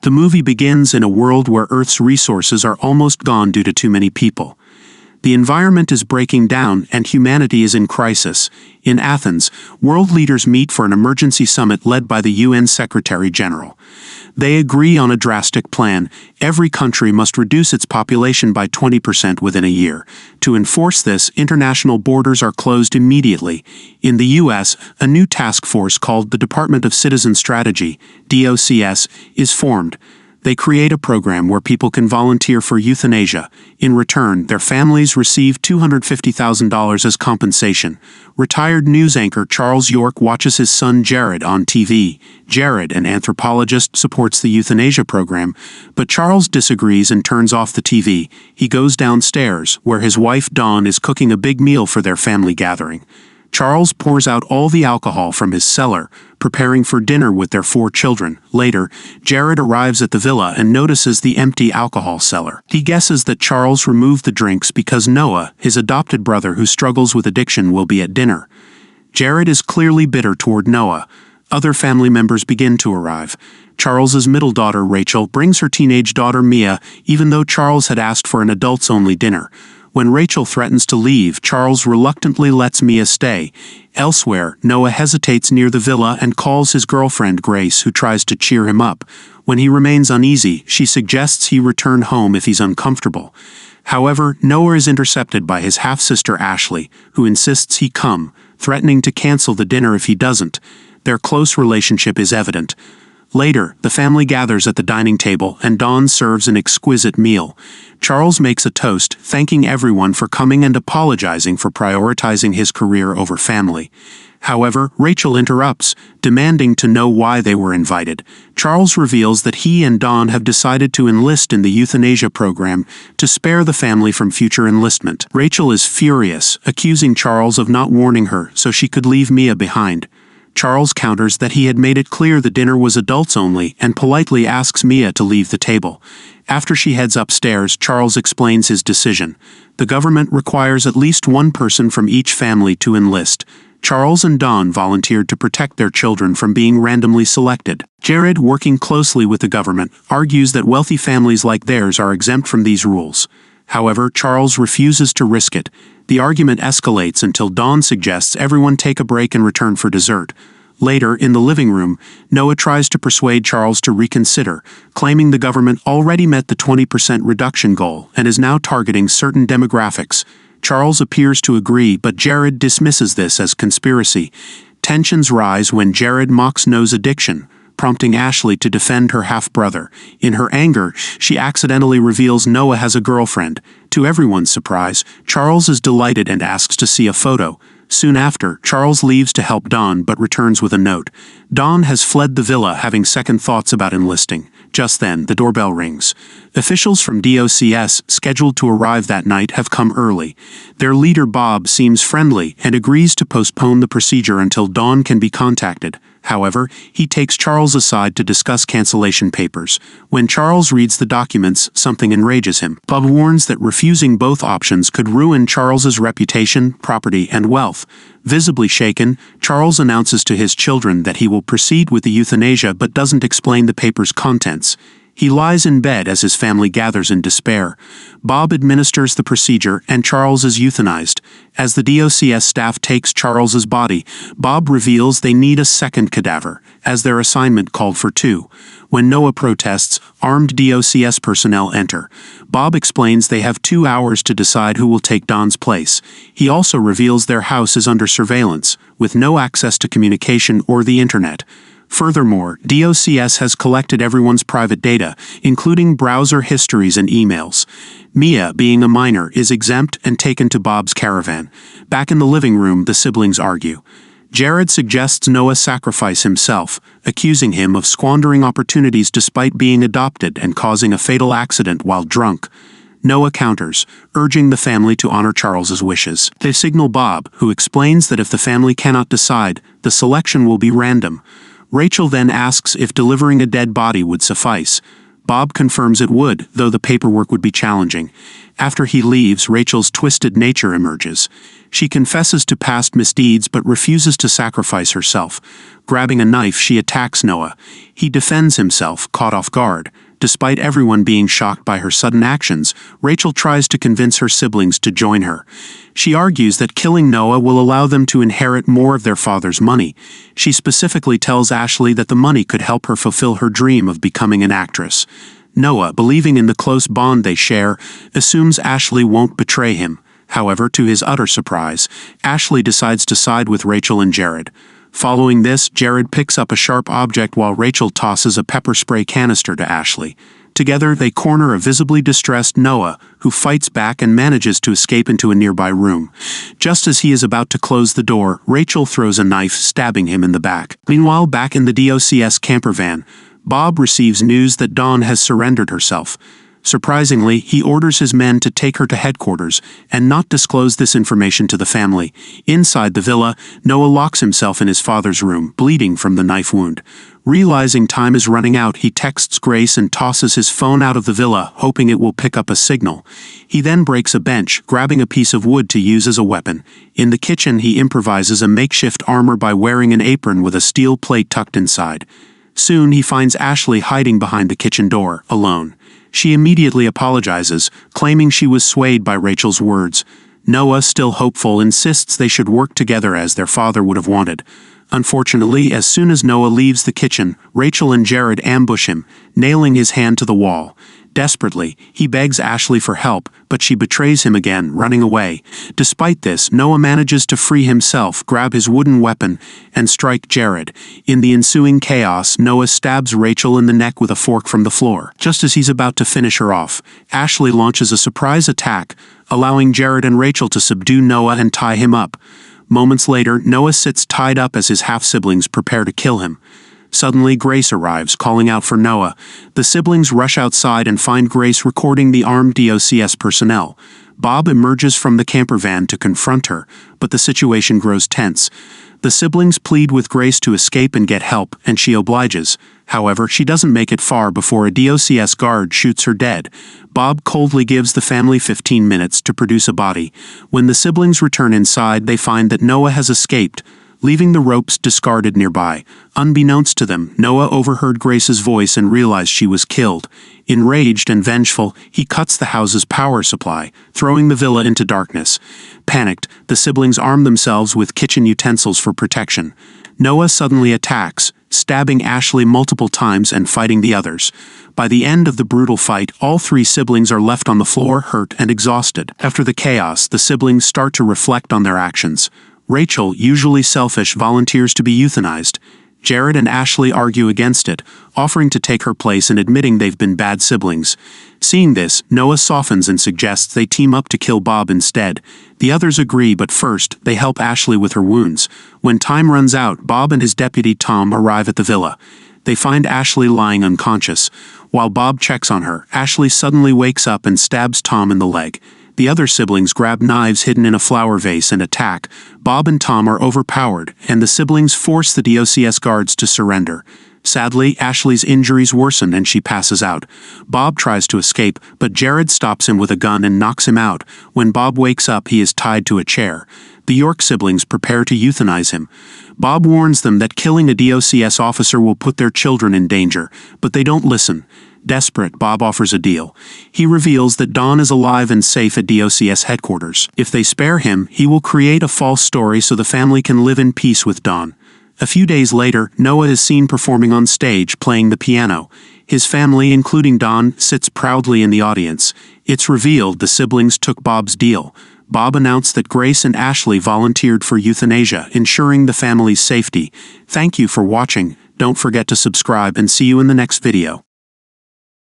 The movie begins in a world where Earth's resources are almost gone due to too many people. The environment is breaking down and humanity is in crisis. In Athens, world leaders meet for an emergency summit led by the UN Secretary General. They agree on a drastic plan. Every country must reduce its population by 20% within a year. To enforce this, international borders are closed immediately. In the U.S., a new task force called the Department of Citizen Strategy, DOCS, is formed. They create a program where people can volunteer for euthanasia. In return, their families receive $250,000 as compensation. Retired news anchor Charles York watches his son Jared on TV. Jared, an anthropologist, supports the euthanasia program, but Charles disagrees and turns off the TV. He goes downstairs, where his wife Dawn is cooking a big meal for their family gathering. Charles pours out all the alcohol from his cellar, preparing for dinner with their 4 children. Later, Jared arrives at the villa and notices the empty alcohol cellar. He guesses that Charles removed the drinks because Noah, his adopted brother who struggles with addiction, will be at dinner. Jared is clearly bitter toward Noah. Other family members begin to arrive. Charles's middle daughter, Rachel, brings her teenage daughter, Mia, even though Charles had asked for an adults-only dinner. When Rachel threatens to leave, Charles reluctantly lets Mia stay. Elsewhere, Noah hesitates near the villa and calls his girlfriend Grace, who tries to cheer him up. When he remains uneasy, she suggests he return home if he's uncomfortable. However, Noah is intercepted by his half-sister Ashley, who insists he come, threatening to cancel the dinner if he doesn't. Their close relationship is evident. Later, the family gathers at the dining table and Dawn serves an exquisite meal. Charles makes a toast, thanking everyone for coming and apologizing for prioritizing his career over family. However, Rachel interrupts, demanding to know why they were invited. Charles reveals that he and Dawn have decided to enlist in the euthanasia program to spare the family from future enlistment. Rachel is furious, accusing Charles of not warning her so she could leave Mia behind. Charles counters that he had made it clear the dinner was adults only and politely asks Mia to leave the table. After she heads upstairs, Charles explains his decision. The government requires at least one person from each family to enlist. Charles and Dawn volunteered to protect their children from being randomly selected. Jared, working closely with the government, argues that wealthy families like theirs are exempt from these rules. However, Charles refuses to risk it. The argument escalates until Dawn suggests everyone take a break and return for dessert. Later, in the living room, Noah tries to persuade Charles to reconsider, claiming the government already met the 20% reduction goal and is now targeting certain demographics. Charles appears to agree, but Jared dismisses this as conspiracy. Tensions rise when Jared mocks Noah's addiction, prompting Ashley to defend her half-brother. In her anger, she accidentally reveals Noah has a girlfriend. To everyone's surprise, Charles is delighted and asks to see a photo. Soon after, Charles leaves to help Dawn but returns with a note. Dawn has fled the villa, having second thoughts about enlisting. Just then, the doorbell rings. Officials from DOCS, scheduled to arrive that night, have come early. Their leader, Bob, seems friendly and agrees to postpone the procedure until Dawn can be contacted. However, he takes Charles aside to discuss cancellation papers. When Charles reads the documents, something enrages him. Bob warns that refusing both options could ruin Charles's reputation, property, and wealth. Visibly shaken, Charles announces to his children that he will proceed with the euthanasia but doesn't explain the paper's contents. He lies in bed as his family gathers in despair. Bob administers the procedure and Charles is euthanized. As the DOCS staff takes Charles's body, Bob reveals they need a second cadaver, as their assignment called for 2. When Noah protests, armed DOCS personnel enter. Bob explains they have 2 hours to decide who will take Dawn's place. He also reveals their house is under surveillance, with no access to communication or the internet. Furthermore, DOCS has collected everyone's private data, including browser histories and emails. Mia, being a minor, is exempt and taken to Bob's caravan. Back in the living room, the siblings argue. Jared suggests Noah sacrifice himself, accusing him of squandering opportunities despite being adopted and causing a fatal accident while drunk. Noah counters, urging the family to honor Charles's wishes. They signal Bob, who explains that if the family cannot decide, the selection will be random. Rachel then asks if delivering a dead body would suffice. Bob confirms it would, though the paperwork would be challenging. After he leaves, Rachel's twisted nature emerges. She confesses to past misdeeds but refuses to sacrifice herself. Grabbing a knife, she attacks Noah. He defends himself, caught off guard. Despite everyone being shocked by her sudden actions, Rachel tries to convince her siblings to join her. She argues that killing Noah will allow them to inherit more of their father's money. She specifically tells Ashley that the money could help her fulfill her dream of becoming an actress. Noah, believing in the close bond they share, assumes Ashley won't betray him. However, to his utter surprise, Ashley decides to side with Rachel and Jared. Following this, Jared picks up a sharp object while Rachel tosses a pepper spray canister to Ashley. Together, they corner a visibly distressed Noah, who fights back and manages to escape into a nearby room. Just as he is about to close the door, Rachel throws a knife, stabbing him in the back. Meanwhile, back in the DOCS camper van, Bob receives news that Dawn has surrendered herself. Surprisingly, he orders his men to take her to headquarters and not disclose this information to the family. Inside the villa, Noah locks himself in his father's room, bleeding from the knife wound. Realizing time is running out, he texts Grace and tosses his phone out of the villa, hoping it will pick up a signal. He then breaks a bench, grabbing a piece of wood to use as a weapon. In the kitchen, he improvises a makeshift armor by wearing an apron with a steel plate tucked inside. Soon, he finds Ashley hiding behind the kitchen door, alone. She immediately apologizes, claiming she was swayed by Rachel's words. Noah, still hopeful, insists they should work together as their father would have wanted. Unfortunately, as soon as Noah leaves the kitchen, Rachel and Jared ambush him, nailing his hand to the wall. Desperately, he begs Ashley for help, but she betrays him again, running away. Despite this, Noah manages to free himself, grab his wooden weapon, and strike Jared. In the ensuing chaos, Noah stabs Rachel in the neck with a fork from the floor. Just as he's about to finish her off, Ashley launches a surprise attack, allowing Jared and Rachel to subdue Noah and tie him up. Moments later, Noah sits tied up as his half-siblings prepare to kill him. Suddenly, Grace arrives, calling out for Noah. The siblings rush outside and find Grace recording the armed DOCS personnel. Bob emerges from the camper van to confront her, but the situation grows tense. The siblings plead with Grace to escape and get help, and she obliges. However, she doesn't make it far before a DOCS guard shoots her dead. Bob coldly gives the family 15 minutes to produce a body. When the siblings return inside, they find that Noah has escaped, leaving the ropes discarded nearby. Unbeknownst to them, Noah overheard Grace's voice and realized she was killed. Enraged and vengeful, he cuts the house's power supply, throwing the villa into darkness. Panicked, the siblings arm themselves with kitchen utensils for protection. Noah suddenly attacks, stabbing Ashley multiple times and fighting the others. By the end of the brutal fight, all three siblings are left on the floor, hurt and exhausted. After the chaos, the siblings start to reflect on their actions. Rachel, usually selfish, volunteers to be euthanized. Jared and Ashley argue against it, offering to take her place and admitting they've been bad siblings. Seeing this, Noah softens and suggests they team up to kill Bob instead. The others agree, but first, they help Ashley with her wounds. When time runs out, Bob and his deputy Tom arrive at the villa. They find Ashley lying unconscious. While Bob checks on her, Ashley suddenly wakes up and stabs Tom in the leg. The other siblings grab knives hidden in a flower vase and attack. Bob and Tom are overpowered, and the siblings force the DOCS guards to surrender. Sadly, Ashley's injuries worsen and she passes out. Bob tries to escape, but Jared stops him with a gun and knocks him out. When Bob wakes up, he is tied to a chair. The York siblings prepare to euthanize him. Bob warns them that killing a DOCS officer will put their children in danger, but they don't listen. Desperate, Bob offers a deal. He reveals that Dawn is alive and safe at DOCS headquarters. If they spare him, he will create a false story so the family can live in peace with Dawn. A few days later, Noah is seen performing on stage, playing the piano. His family, including Dawn, sits proudly in the audience. It's revealed the siblings took Bob's deal. Bob announced that Grace and Ashley volunteered for euthanasia, ensuring the family's safety. Thank you for watching. Don't forget to subscribe and see you in the next video.